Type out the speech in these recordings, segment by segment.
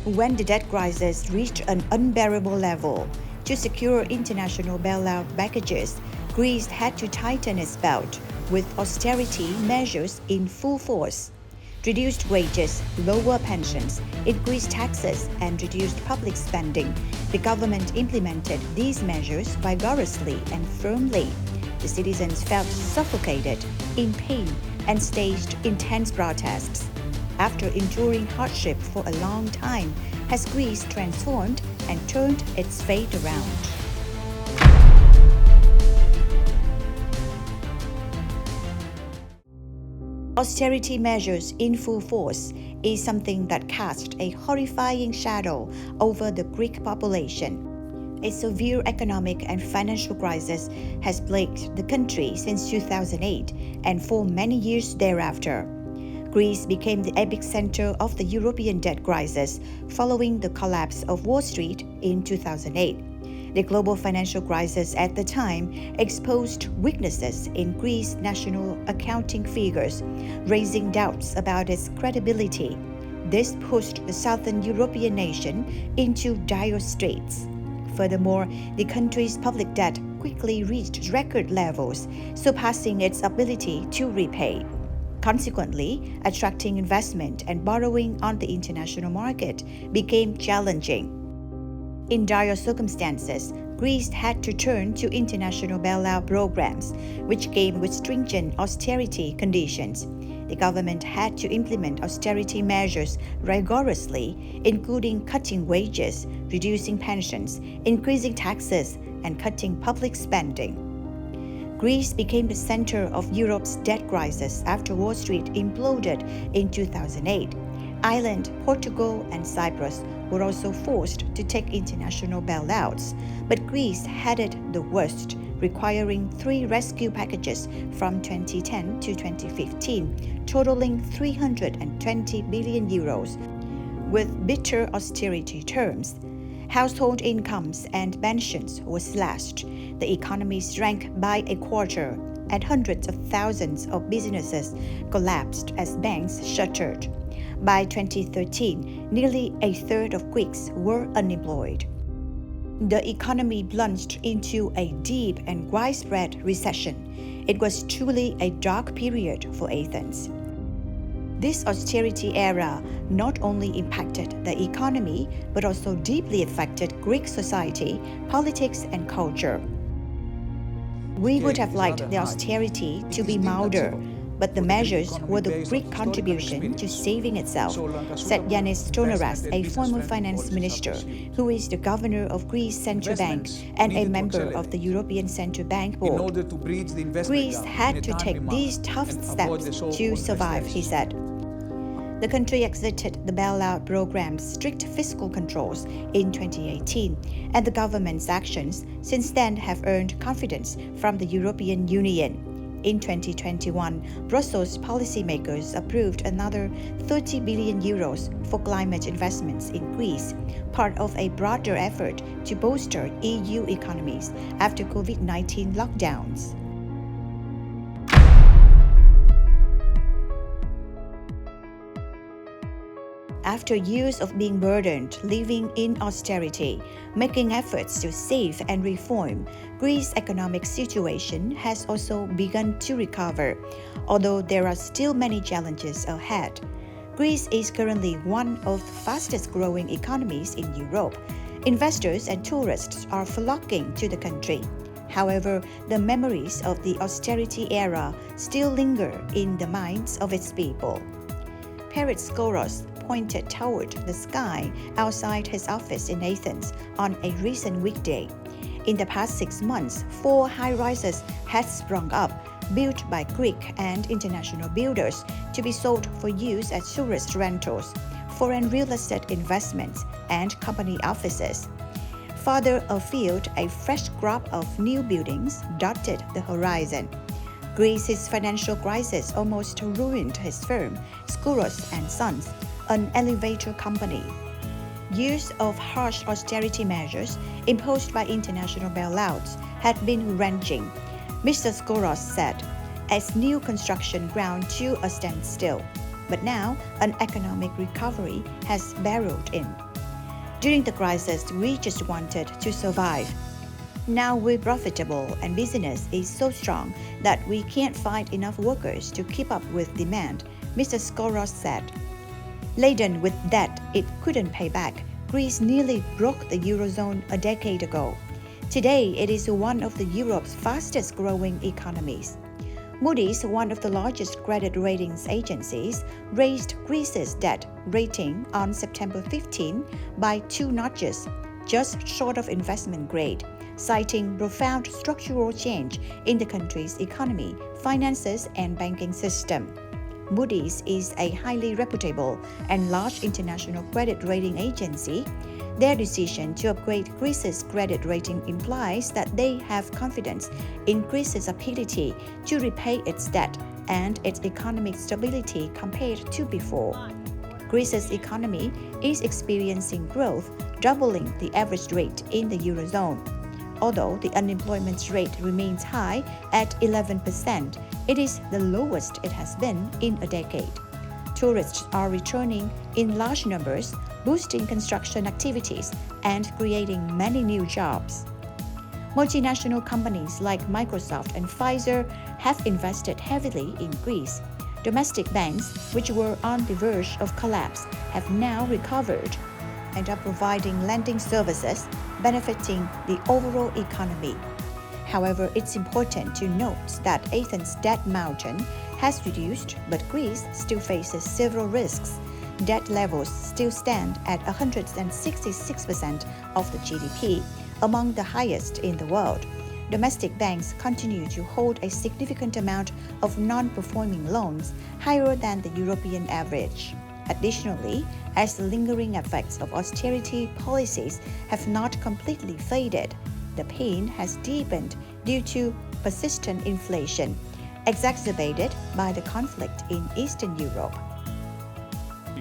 When the debt crisis reached an unbearable level, to secure international bailout packages, Greece had to tighten its belt with austerity measures in full force. Reduced wages, lower pensions, increased taxes, and reduced public spending. The government implemented these measures vigorously and firmly. The citizens felt suffocated, in pain, and staged intense protests. After enduring hardship for a long time, has Greece transformed and turned its fate around? Austerity measures in full force is something that cast a horrifying shadow over the Greek population. A severe economic and financial crisis has plagued the country since 2008 and for many years thereafter. Greece became the epicenter of the European debt crisis following the collapse of Wall Street in 2008. The global financial crisis at the time exposed weaknesses in Greece's national accounting figures, raising doubts about its credibility. This pushed the southern European nation into dire straits. Furthermore, the country's public debt quickly reached record levels, surpassing its ability to repay. Consequently, attracting investment and borrowing on the international market became challenging. In dire circumstances, Greece had to turn to international bailout programs, which came with stringent austerity conditions. The government had to implement austerity measures rigorously, including cutting wages, reducing pensions, increasing taxes, and cutting public spending. Greece became the center of Europe's debt crisis after Wall Street imploded in 2008. Ireland, Portugal, and Cyprus were also forced to take international bailouts, but Greece had it the worst, requiring 3 rescue packages from 2010 to 2015, totaling 320 billion euros, with bitter austerity terms. Household incomes and pensions were slashed, the economy shrank by a quarter, and hundreds of thousands of businesses collapsed as banks shuttered. By 2013, nearly a third of Greeks were unemployed. The economy plunged into a deep and widespread recession. It was truly a dark period for Athens. This austerity era not only impacted the economy, but also deeply affected Greek society, politics, and culture. We would have liked the austerity to be milder, but the measures were the Greek contribution to saving itself, said Yanis Stonaras, a former finance minister, who is the governor of Greece Central Bank and a member of the European Central Bank Board. Greece had to take these tough steps to survive, he said. The country exited the bailout program's strict fiscal controls in 2018, and the government's actions since then have earned confidence from the European Union. In 2021, Brussels policymakers approved another 30 billion euros for climate investments in Greece, part of a broader effort to bolster EU economies after COVID-19 lockdowns. After years of being burdened, living in austerity, making efforts to save and reform, Greece's economic situation has also begun to recover, although there are still many challenges ahead. Greece is currently one of the fastest-growing economies in Europe. Investors and tourists are flocking to the country. However, the memories of the austerity era still linger in the minds of its people. Peretskouros pointed toward the sky outside his office in Athens on a recent weekday. In the past 6 months, 4 high-rises had sprung up, built by Greek and international builders to be sold for use as tourist rentals, foreign real estate investments, and company offices. Farther afield, a fresh crop of new buildings dotted the horizon. Greece's financial crisis almost ruined his firm, Skouros & Sons, an elevator company. Years of harsh austerity measures imposed by international bailouts had been wrenching, Mr. Skouros said, as new construction ground to a standstill. But now, an economic recovery has barreled in. During the crisis, we just wanted to survive. Now we're profitable and business is so strong that we can't find enough workers to keep up with demand, Mr. Skoros said. Laden with debt it couldn't pay back, Greece nearly broke the Eurozone a decade ago. Today, it is one of Europe's fastest growing economies. Moody's, one of the largest credit ratings agencies, raised Greece's debt rating on September 15 by 2 notches, just short of investment grade, citing profound structural change in the country's economy, finances, and banking system. Moody's is a highly reputable and large international credit rating agency. Their decision to upgrade Greece's credit rating implies that they have confidence in Greece's ability to repay its debt and its economic stability compared to before. Greece's economy is experiencing growth, doubling the average rate in the Eurozone. Although the unemployment rate remains high at 11%, it is the lowest it has been in a decade. Tourists are returning in large numbers, boosting construction activities and creating many new jobs. Multinational companies like Microsoft and Pfizer have invested heavily in Greece. Domestic banks, which were on the verge of collapse, have now recovered and are providing lending services, benefiting the overall economy. However, it's important to note that Athens' debt mountain has reduced, but Greece still faces several risks. Debt levels still stand at 166% of the GDP, among the highest in the world. Domestic banks continue to hold a significant amount of non-performing loans, higher than the European average. Additionally, as the lingering effects of austerity policies have not completely faded, the pain has deepened due to persistent inflation, exacerbated by the conflict in Eastern Europe.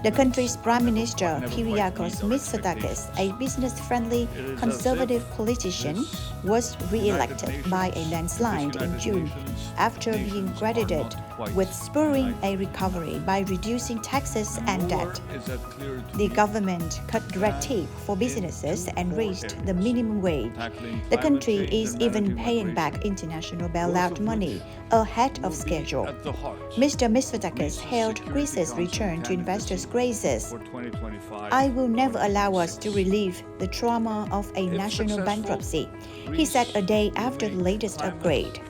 The country's Prime Minister, Kyriakos Mitsotakis, a business-friendly conservative politician, was re-elected by a landslide in June after being credited with spurring a recovery by reducing taxes and debt. The government cut red tape for businesses and raised the minimum wage. The country is even paying back international bailout money ahead of schedule. Mr. Mitsotakis hailed Greece's return to investors' graces. "I will never allow us to relive the trauma of a national bankruptcy," he said a day after the latest upgrade.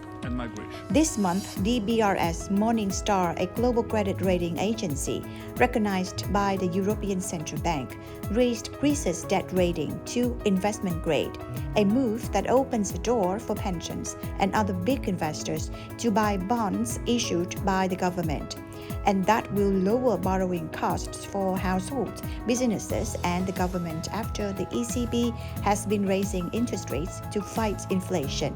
This month, DBRS Morningstar, a global credit rating agency recognized by the European Central Bank, raised Greece's debt rating to investment grade, a move that opens the door for pensions and other big investors to buy bonds issued by the government. And that will lower borrowing costs for households, businesses, and the government after the ECB has been raising interest rates to fight inflation.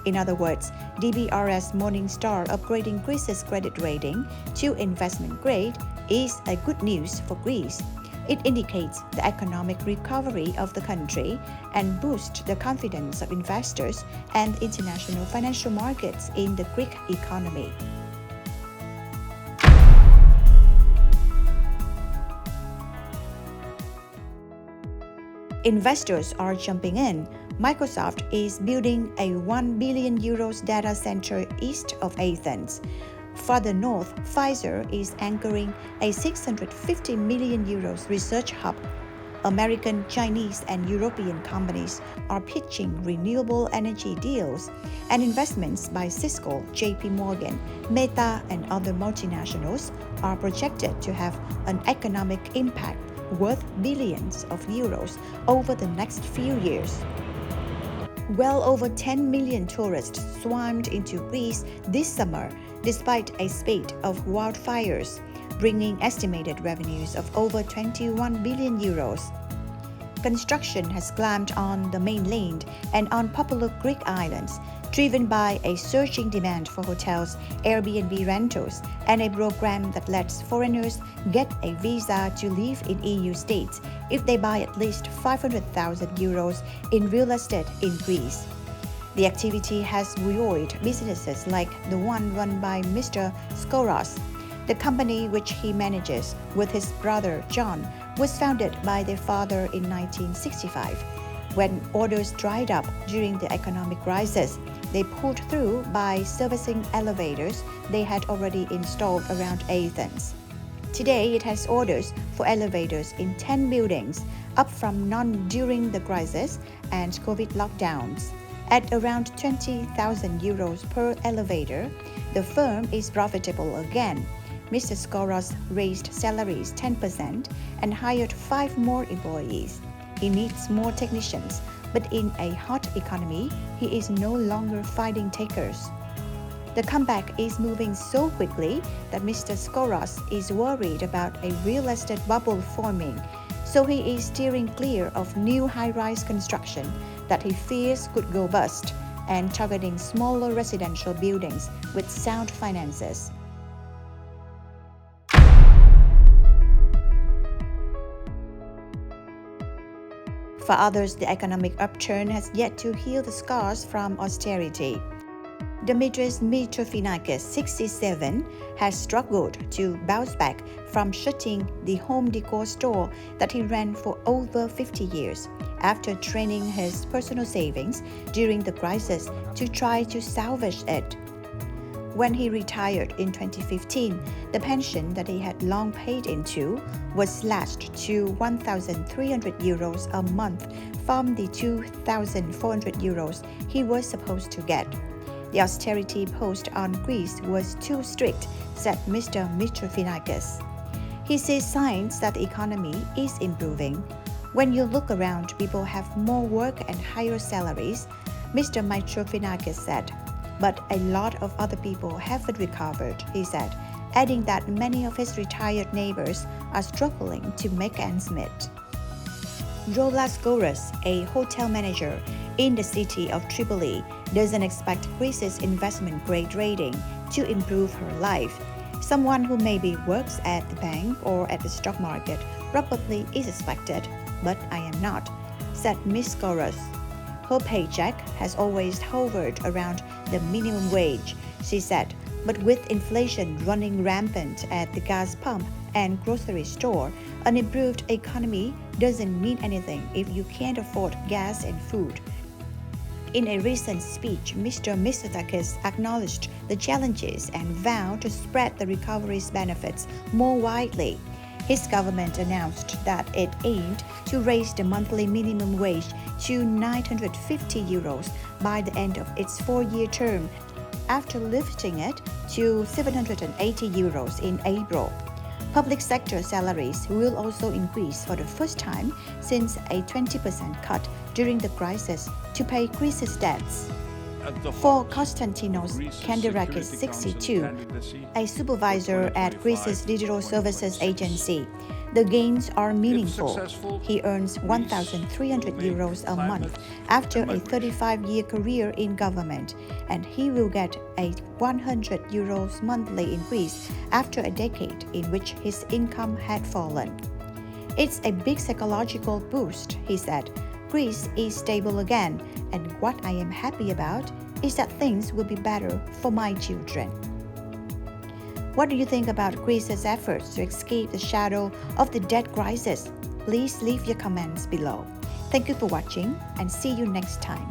In other words, DBRS Morningstar upgrading Greece's credit rating to investment grade is a good news for Greece. It indicates the economic recovery of the country and boosts the confidence of investors and international financial markets in the Greek economy. Investors are jumping in. Microsoft is building a €1 billion data center east of Athens. Further north, Pfizer is anchoring a €650 million research hub. American, Chinese, and European companies are pitching renewable energy deals, and investments by Cisco, JP Morgan, Meta, and other multinationals are projected to have an economic impact worth billions of euros over the next few years. Well over 10 million tourists swarmed into Greece this summer, despite a spate of wildfires, bringing estimated revenues of over €21 billion. Construction has climbed on the mainland and on popular Greek islands, driven by a surging demand for hotels, Airbnb rentals, and a program that lets foreigners get a visa to live in EU states if they buy at least €500,000 in real estate in Greece. The activity has buoyed businesses like the one run by Mr. Skoros. The company, which he manages with his brother John, was founded by their father in 1965. When orders dried up during the economic crisis, they pulled through by servicing elevators they had already installed around Athens. Today, it has orders for elevators in 10 buildings, up from none during the crisis and COVID lockdowns. At around 20,000 euros per elevator, the firm is profitable again. Mr. Skoros raised salaries 10% and hired 5 more employees. He needs more technicians, but in a hot economy, he is no longer fighting takers. The comeback is moving so quickly that Mr. Skoros is worried about a real estate bubble forming, so he is steering clear of new high-rise construction that he fears could go bust and targeting smaller residential buildings with sound finances. For others, the economic upturn has yet to heal the scars from austerity. Dimitris Mitrophinakis, 67, has struggled to bounce back from shutting the home decor store that he ran for over 50 years after draining his personal savings during the crisis to try to salvage it. When he retired in 2015, the pension that he had long paid into was slashed to 1,300 euros a month from the 2,400 euros he was supposed to get. The austerity imposed on Greece was too strict, said Mr. Mitrophinakis. He sees signs that the economy is improving. When you look around, people have more work and higher salaries, Mr. Mitrophinakis said. But a lot of other people haven't recovered, he said, adding that many of his retired neighbors are struggling to make ends meet. Rolas Gouras, a hotel manager in the city of Tripoli, doesn't expect Greece's investment grade rating to improve her life. Someone who maybe works at the bank or at the stock market probably is expected, but I am not, said Ms. Gouras. Her paycheck has always hovered around the minimum wage, she said, but with inflation running rampant at the gas pump and grocery store, an improved economy doesn't mean anything if you can't afford gas and food. In a recent speech, Mr. Mitsotakis acknowledged the challenges and vowed to spread the recovery's benefits more widely. His government announced that it aimed to raise the monthly minimum wage to 950 euros by the end of its 4-year term, after lifting it to 780 euros in April. Public sector salaries will also increase for the first time since a 20% cut during the crisis to pay Greece's debts. For Konstantinos Kandirakis, 62, a supervisor at Greece's digital services agency, the gains are meaningful. He earns 1,300 euros a month after a 35-year career in government, and he will get a 100 euros monthly increase after a decade in which his income had fallen. It's a big psychological boost, he said. Greece is stable again, and what I am happy about is that things will be better for my children. What do you think about Greece's efforts to escape the shadow of the debt crisis? Please leave your comments below. Thank you for watching and see you next time.